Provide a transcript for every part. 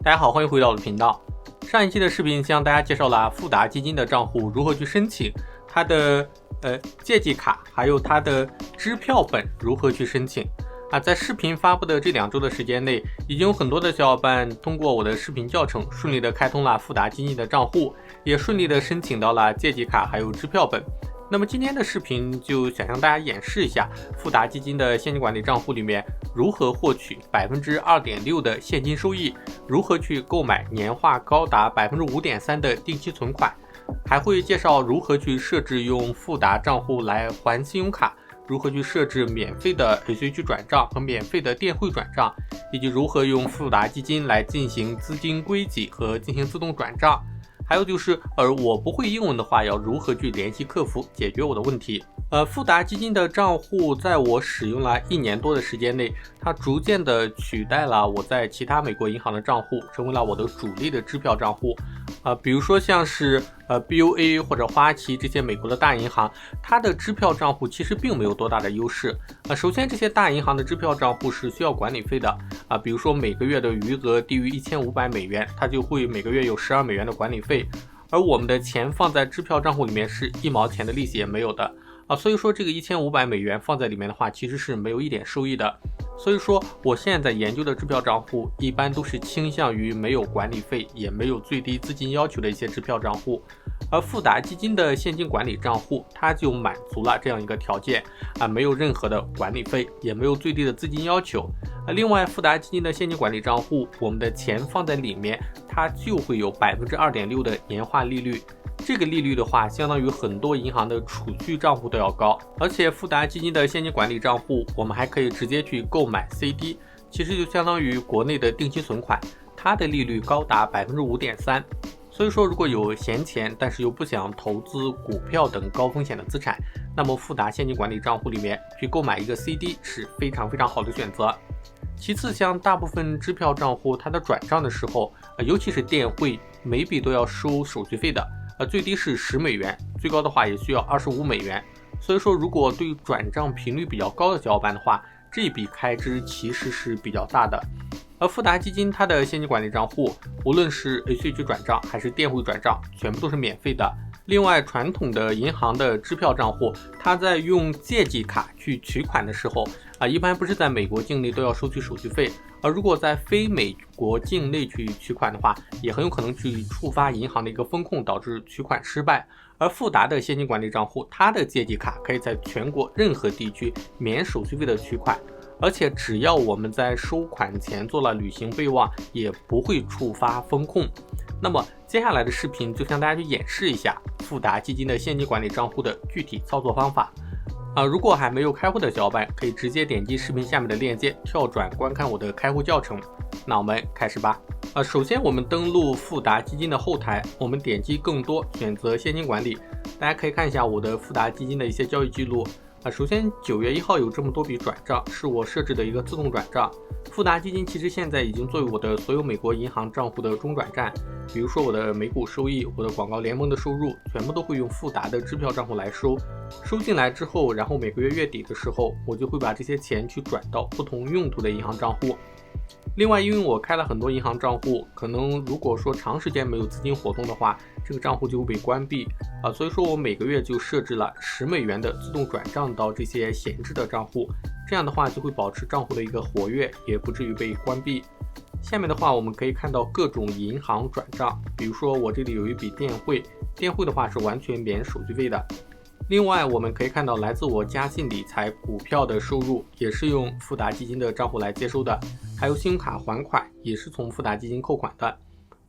大家好，欢迎回到我的频道。上一期的视频向大家介绍了富达基金的账户如何去申请，它的借记卡，还有它的支票本如何去申请。在视频发布的这2周的时间内，已经有很多的小伙伴通过我的视频教程顺利的开通了富达基金的账户，也顺利的申请到了借记卡还有支票本。那么今天的视频就想向大家演示一下富达基金的现金管理账户里面如何获取 2.6% 的现金收益，如何去购买年化高达 5.3% 的定期存款，还会介绍如何去设置用富达账户来还信用卡，如何去设置免费的 ACH 转账和免费的电汇转账，以及如何用富达基金来进行资金归集和进行自动转账。还有就是我不会英文的话，要如何去联系客服解决我的问题。富达基金的账户在我使用了1年多的时间内，它逐渐的取代了我在其他美国银行的账户，成为了我的主力的支票账户。比如说像是BOA 或者花旗这些美国的大银行，它的支票账户其实并没有多大的优势。首先这些大银行的支票账户是需要管理费的比如说每个月的余额低于1500美元，它就会每个月有12美元的管理费，而我们的钱放在支票账户里面是1毛钱的利息也没有的所以说这个1500美元放在里面的话，其实是没有一点收益的。所以说我现在研究的支票账户一般都是倾向于没有管理费也没有最低资金要求的一些支票账户，而富达基金的现金管理账户它就满足了这样一个条件没有任何的管理费，也没有最低的资金要求。另外富达基金的现金管理账户，我们的钱放在里面，它就会有 2.6% 的年化利率。这个利率的话，相当于很多银行的储蓄账户都要高。而且富达基金的现金管理账户，我们还可以直接去购买 CD， 其实就相当于国内的定期存款，它的利率高达 5.3%。所以说如果有闲钱，但是又不想投资股票等高风险的资产，那么富达现金管理账户里面去购买一个 CD 是非常好的选择。其次，像大部分支票账户，它的转账的时候尤其是电汇，每笔都要收手续费的最低是10美元，最高的话也需要25美元。所以说如果对转账频率比较高的小伙伴的话，这笔开支其实是比较大的。而富达基金它的现金管理账户，无论是 ACH 转账还是电汇转账，全部都是免费的。另外传统的银行的支票账户，它在用借记卡去取款的时候一般不是在美国境内都要收取手续费，而如果在非美国境内去取款的话，也很有可能去触发银行的一个风控，导致取款失败。而富达的现金管理账户，它的借记卡可以在全国任何地区免手续费的取款，而且只要我们在收款前做了旅行备忘，也不会触发风控。那么接下来的视频就向大家去演示一下富达基金的现金管理账户的具体操作方法。如果还没有开户的小伙伴，可以直接点击视频下面的链接跳转观看我的开户教程。那我们开始吧。首先我们登录富达基金的后台，我们点击更多，选择现金管理。大家可以看一下我的富达基金的一些交易记录首先9月1号有这么多笔转账，是我设置的一个自动转账。富达基金其实现在已经作为我的所有美国银行账户的中转站，比如说我的美股收益，我的广告联盟的收入，全部都会用富达的支票账户来收进来之后，然后每个月月底的时候，我就会把这些钱去转到不同用途的银行账户。另外因为我开了很多银行账户，可能如果说长时间没有资金活动的话，这个账户就会被关闭所以说我每个月就设置了10美元的自动转账到这些闲置的账户，这样的话就会保持账户的一个活跃，也不至于被关闭。下面的话我们可以看到各种银行转账，比如说我这里有一笔电汇的话是完全免手续费的。另外我们可以看到来自我嘉信理财股票的收入，也是用富达基金的账户来接收的，还有信用卡还款也是从富达基金扣款的。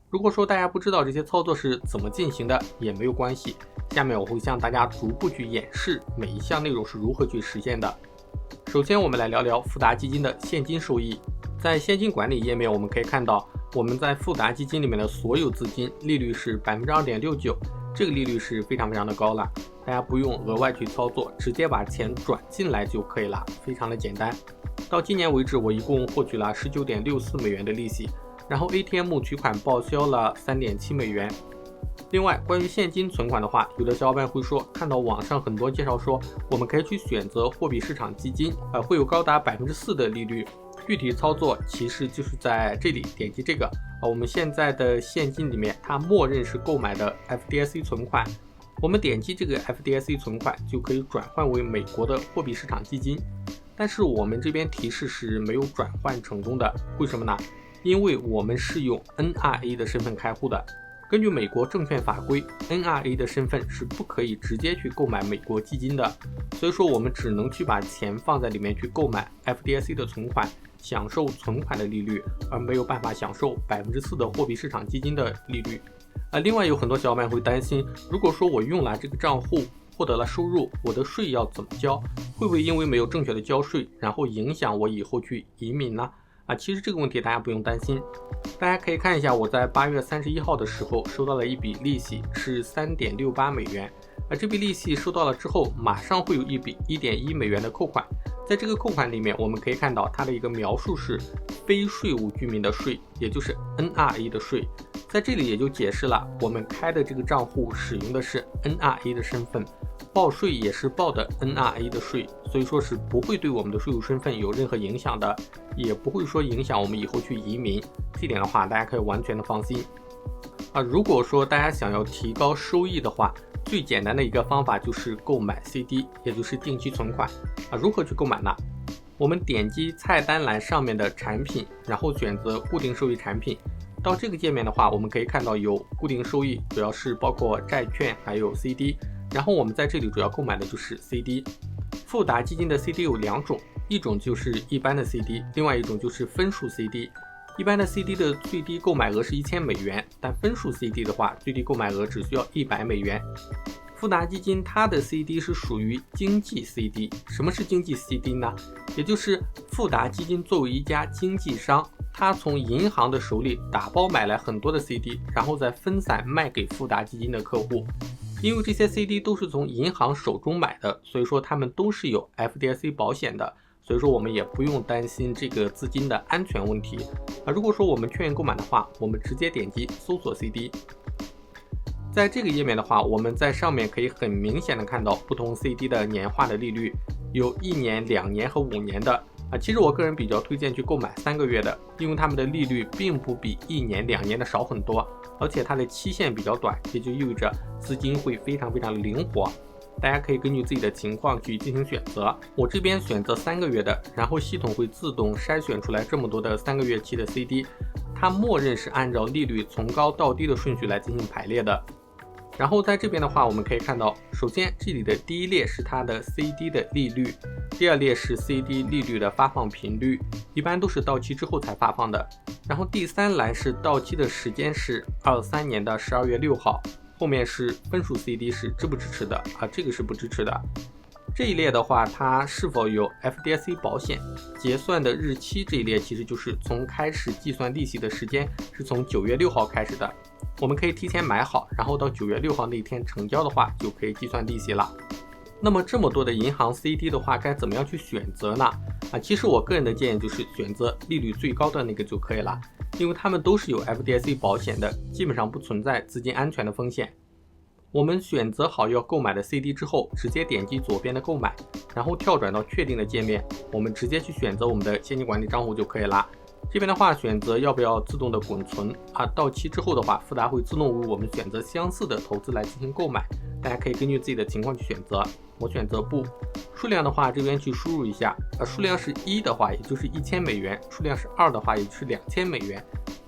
如果说大家不知道这些操作是怎么进行的也没有关系，下面我会向大家逐步去演示每一项内容是如何去实现的。首先我们来聊聊富达基金的现金收益。在现金管理页面我们可以看到，我们在富达基金里面的所有资金利率是 2.69%， 这个利率是非常的高了，大家不用额外去操作，直接把钱转进来就可以了，非常的简单。到今年为止我一共获取了 19.64 美元的利息，然后 ATM 取款报销了 3.7 美元。另外关于现金存款的话，有的小伙伴会说，看到网上很多介绍说我们可以去选择货币市场基金会有高达 4% 的利率。具体操作其实就是在这里点击这个我们现在的现金里面它默认是购买的 FDIC 存款，我们点击这个 FDIC 存款就可以转换为美国的货币市场基金，但是我们这边提示是没有转换成功的，为什么呢？因为我们是用 NRA 的身份开户的，根据美国证券法规 NRA 的身份是不可以直接去购买美国基金的，所以说我们只能去把钱放在里面去购买 FDIC 的存款，享受存款的利率，而没有办法享受4%的货币市场基金的利率。另外有很多小伙伴会担心，如果说我用了这个账户获得了收入，我的税要怎么交？会不会因为没有正确的交税，然后影响我以后去移民呢？其实这个问题大家不用担心，大家可以看一下我在8月31号的时候收到了一笔利息，是3.68美元。这笔利息收到了之后，马上会有一笔1.1美元的扣款。在这个扣款里面，我们可以看到它的一个描述是非税务居民的税，也就是 NRA 的税。在这里也就解释了，我们开的这个账户使用的是 NRA 的身份，报税也是报的 NRA 的税，所以说是不会对我们的税务身份有任何影响的，也不会说影响我们以后去移民。这点的话，大家可以完全的放心。如果说大家想要提高收益的话，最简单的一个方法就是购买 CD， 也就是定期存款。如何去购买呢？我们点击菜单栏上面的产品，然后选择固定收益产品。到这个界面的话，我们可以看到有固定收益，主要是包括债券还有 CD， 然后我们在这里主要购买的就是 CD。富达基金的 CD 有2种，一种就是一般的 CD， 另外一种就是分数 CD。一般的 CD 的最低购买额是1000美元，但分数 CD 的话，最低购买额只需要100美元。富达基金它的 CD 是属于经济 CD。 什么是经济 CD 呢？也就是富达基金作为一家经纪商，它从银行的手里打包买来很多的 CD， 然后再分散卖给富达基金的客户。因为这些 CD 都是从银行手中买的，所以说他们都是有 FDIC 保险的，所以说我们也不用担心这个资金的安全问题。如果说我们确认购买的话，我们直接点击搜索 CD。在这个页面的话，我们在上面可以很明显的看到不同 CD 的年化的利率，有1年、2年和5年的。其实我个人比较推荐去购买3个月的，因为他们的利率并不比1年、2年的少很多，而且它的期限比较短，也就意味着资金会非常的灵活。大家可以根据自己的情况去进行选择。我这边选择3个月的，然后系统会自动筛选出来这么多的3个月期的 CD， 它默认是按照利率从高到低的顺序来进行排列的。然后在这边的话，我们可以看到，首先这里的第一列是它的 CD 的利率，第二列是 CD 利率的发放频率，一般都是到期之后才发放的。然后第3栏是到期的时间是23年的12月6号，后面是分数 CD 是支不支持的这个是不支持的。这一列的话，它是否有 FDIC 保险，结算的日期这一列其实就是从开始计算利息的时间是从9月6号开始的。我们可以提前买好，然后到9月6号那天成交的话，就可以计算利息了。那么这么多的银行 CD 的话，该怎么样去选择呢？其实我个人的建议就是选择利率最高的那个就可以了，因为他们都是有 FDIC 保险的，基本上不存在资金安全的风险。我们选择好要购买的 CD 之后，直接点击左边的购买，然后跳转到确定的界面，我们直接去选择我们的现金管理账户就可以了。这边的话，选择要不要自动的滚存到期之后的话，富达会自动为我们选择相似的投资来进行购买，大家可以根据自己的情况去选择。我选择不。数量的话，这边去输入一下，数量是1的话，也就是1000美元；数量是2的话，也就是2000美元。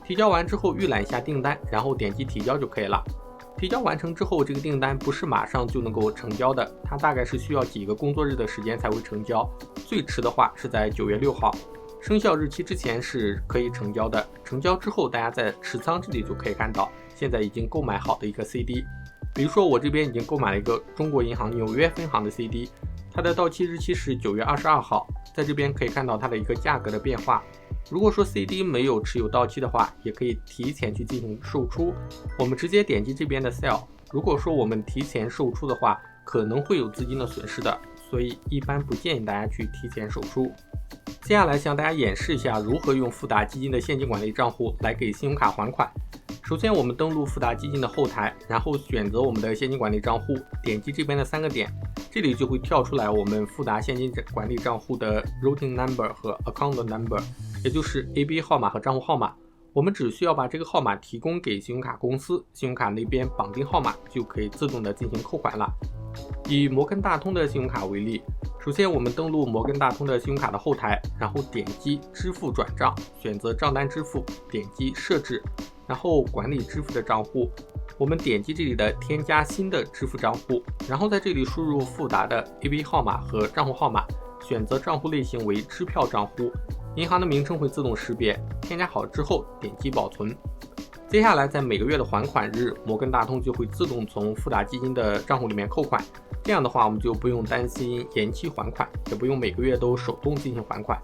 提交完之后预览一下订单，然后点击提交就可以了。提交完成之后，这个订单不是马上就能够成交的，它大概是需要几个工作日的时间才会成交，最迟的话是在9月6号。生效日期之前是可以成交的，成交之后大家在持仓这里就可以看到现在已经购买好的一个 CD。 比如说我这边已经购买了一个中国银行纽约分行的 CD， 它的到期日期是9月22号，在这边可以看到它的一个价格的变化。如果说 CD 没有持有到期的话，也可以提前去进行售出，我们直接点击这边的 Sell。 如果说我们提前售出的话，可能会有资金的损失的，所以一般不建议大家去提前售出。接下来向大家演示一下如何用富达基金的现金管理账户来给信用卡还款。首先我们登录富达基金的后台，然后选择我们的现金管理账户，点击这边的3个点，这里就会跳出来我们富达现金管理账户的 routing number 和 account number， 也就是 AB 号码和账户号码。我们只需要把这个号码提供给信用卡公司，信用卡那边绑定号码就可以自动的进行扣款了。以摩根大通的信用卡为例，首先我们登录摩根大通的信用卡的后台，然后点击支付转账，选择账单支付，点击设置，然后管理支付的账户，我们点击这里的添加新的支付账户，然后在这里输入富达的 AB 号码和账户号码，选择账户类型为支票账户，银行的名称会自动识别，添加好之后点击保存。接下来在每个月的还款日，摩根大通就会自动从富达基金的账户里面扣款，这样的话我们就不用担心延期还款，也不用每个月都手动进行还款。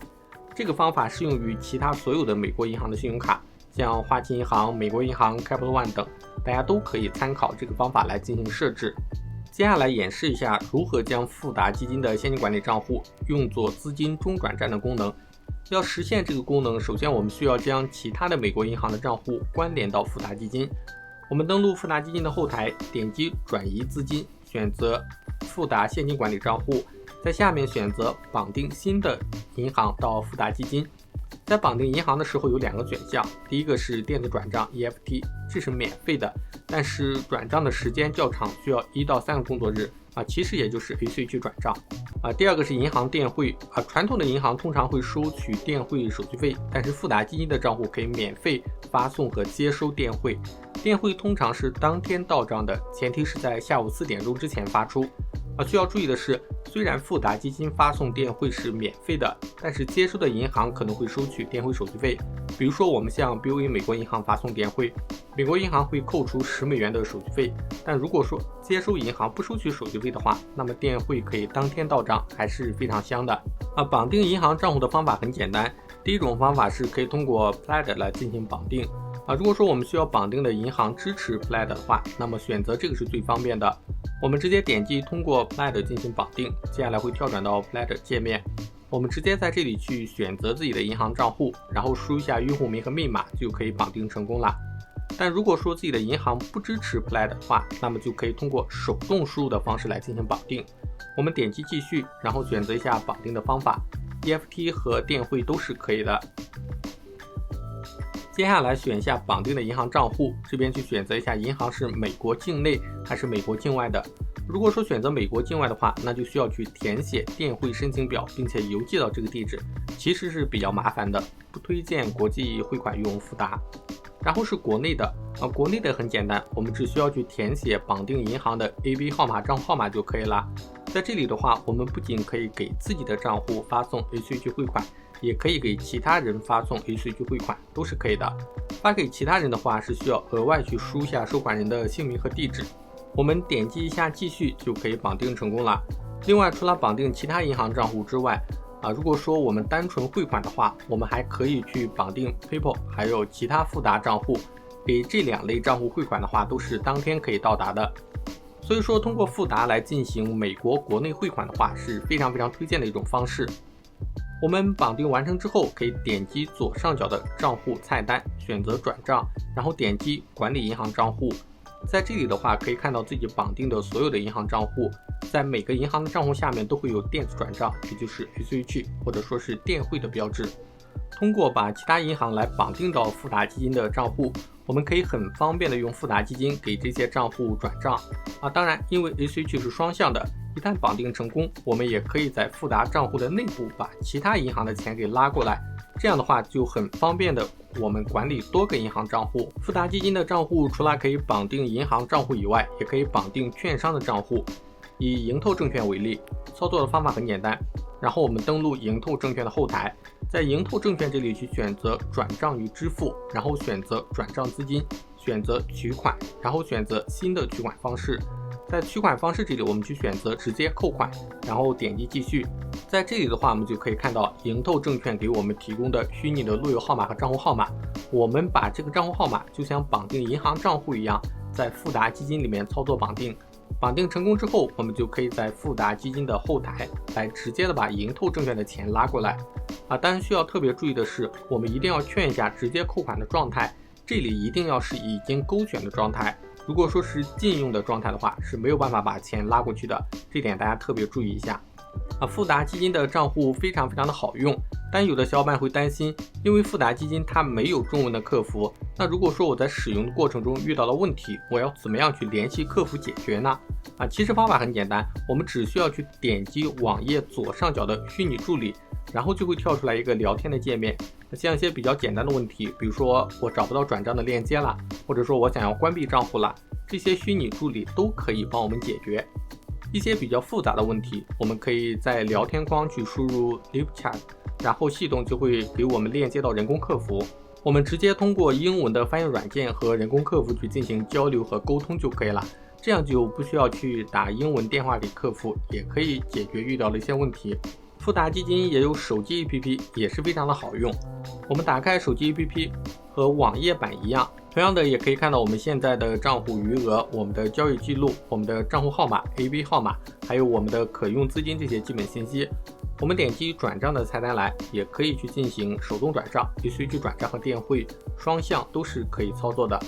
这个方法适用于其他所有的美国银行的信用卡，像花旗银行、美国银行、Capital One 等，大家都可以参考这个方法来进行设置。接下来演示一下如何将富达基金的现金管理账户用作资金中转站的功能。要实现这个功能，首先我们需要将其他的美国银行的账户关联到富达基金。我们登录富达基金的后台，点击转移资金，选择富达现金管理账户，在下面选择绑定新的银行到富达基金。在绑定银行的时候有2个选项，第一个是电子转账 EFT， 这是免费的，但是转账的时间较长，需要1到3个工作日其实也就是 ACH 转账第二个是银行电汇传统的银行通常会收取电汇手续费，但是富达基金的账户可以免费发送和接收电汇，电汇通常是当天到账的，前提是在下午4点钟之前发出需要注意的是，虽然富达基金发送电汇是免费的，但是接收的银行可能会收取电汇手续费。比如说我们向 BOA 美国银行发送电汇，美国银行会扣除10美元的手续费，但如果说接收银行不收取手续费的话，那么电汇可以当天到账，还是非常香的绑定银行账户的方法很简单，第一种方法是可以通过 Plaid 来进行绑定如果说我们需要绑定的银行支持 Plaid 的话，那么选择这个是最方便的。我们直接点击通过 Plaid 进行绑定，接下来会跳转到 Plaid 界面，我们直接在这里去选择自己的银行账户，然后输一下用户名和密码就可以绑定成功了。但如果说自己的银行不支持 Plaid 的话，那么就可以通过手动输入的方式来进行绑定。我们点击继续，然后选择一下绑定的方法， EFT 和电汇都是可以的。接下来选一下绑定的银行账户，这边去选择一下银行是美国境内还是美国境外的。如果说选择美国境外的话，那就需要去填写电汇申请表，并且邮寄到这个地址，其实是比较麻烦的，不推荐国际汇款用富达。然后是国内的国内的很简单，我们只需要去填写绑定银行的 AB 号码、账户号码就可以了。在这里的话，我们不仅可以给自己的账户发送 ACH 汇款，也可以给其他人发送 ACH 汇款，都是可以的。发给其他人的话是需要额外去输下收款人的姓名和地址。我们点击一下继续就可以绑定成功了。另外除了绑定其他银行账户之外如果说我们单纯汇款的话，我们还可以去绑定 PayPal 还有其他富达账户，给这2类账户汇款的话都是当天可以到达的。所以说通过富达来进行美国国内汇款的话是非常推荐的一种方式。我们绑定完成之后，可以点击左上角的账户菜单，选择转账，然后点击管理银行账户。在这里的话可以看到自己绑定的所有的银行账户，在每个银行的账户下面都会有电子转账，也就是 ACH 或者说是电汇的标志。通过把其他银行来绑定到富达基金的账户，我们可以很方便的用富达基金给这些账户转账当然因为 ACH 是双向的，一旦绑定成功，我们也可以在富达账户的内部把其他银行的钱给拉过来，这样的话就很方便的我们管理多个银行账户。富达基金的账户除了可以绑定银行账户以外，也可以绑定券商的账户。以盈透证券为例，操作的方法很简单，然后我们登录盈透证券的后台，在盈透证券这里去选择转账与支付，然后选择转账资金，选择取款，然后选择新的取款方式。在取款方式这里我们去选择直接扣款，然后点击继续。在这里的话我们就可以看到盈透证券给我们提供的虚拟的路由号码和账户号码，我们把这个账户号码就像绑定银行账户一样，在富达基金里面操作绑定。绑定成功之后，我们就可以在富达基金的后台来直接的把盈透证券的钱拉过来当然需要特别注意的是，我们一定要劝一下直接扣款的状态，这里一定要是已经勾选的状态，如果说是禁用的状态的话是没有办法把钱拉过去的，这点大家特别注意一下。富达基金的账户非常的好用，但有的小伙伴会担心，因为富达基金它没有中文的客服，那如果说我在使用的过程中遇到了问题，我要怎么样去联系客服解决呢？其实方法很简单，我们只需要去点击网页左上角的虚拟助理，然后就会跳出来一个聊天的界面。像一些比较简单的问题，比如说我找不到转账的链接了，或者说我想要关闭账户了，这些虚拟助理都可以帮我们解决。一些比较复杂的问题，我们可以在聊天框去输入 Live Chat， 然后系统就会给我们链接到人工客服，我们直接通过英文的翻译软件和人工客服去进行交流和沟通就可以了，这样就不需要去打英文电话给客服，也可以解决遇到的一些问题。富达基金也有手机 APP， 也是非常的好用。我们打开手机 APP 和网页版一样，同样的也可以看到我们现在的账户余额、我们的交易记录、我们的账户号码、AB 号码，还有我们的可用资金这些基本信息。我们点击转账的菜单来，也可以去进行手动转账，以随机转账和电汇双向都是可以操作的。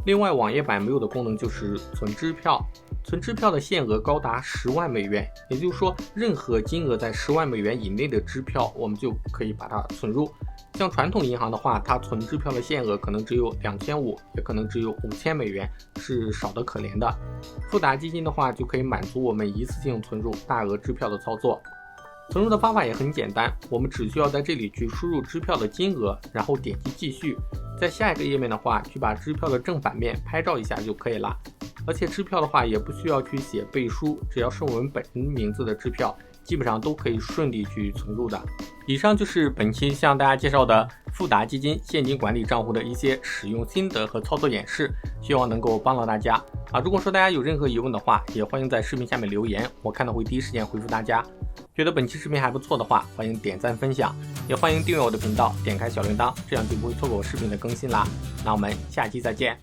另外网页版没有的功能就是存支票，存支票的限额高达10万美元，也就是说任何金额在10万美元以内的支票我们就可以把它存入。像传统银行的话，它存支票的限额可能只有2500，也可能只有5000美元，是少得可怜的。富达基金的话就可以满足我们一次性存入大额支票的操作。存入的方法也很简单，我们只需要在这里去输入支票的金额，然后点击继续。在下一个页面的话，去把支票的正反面拍照一下就可以了。而且支票的话也不需要去写背书，只要是我们本人名字的支票，基本上都可以顺利去存入的。以上就是本期向大家介绍的富达基金现金管理账户的一些使用心得和操作演示，希望能够帮到大家。如果说大家有任何疑问的话，也欢迎在视频下面留言，我看到会第一时间回复大家。觉得本期视频还不错的话，欢迎点赞分享，也欢迎订阅我的频道，点开小铃铛，这样就不会错过我视频的更新啦。那我们下期再见。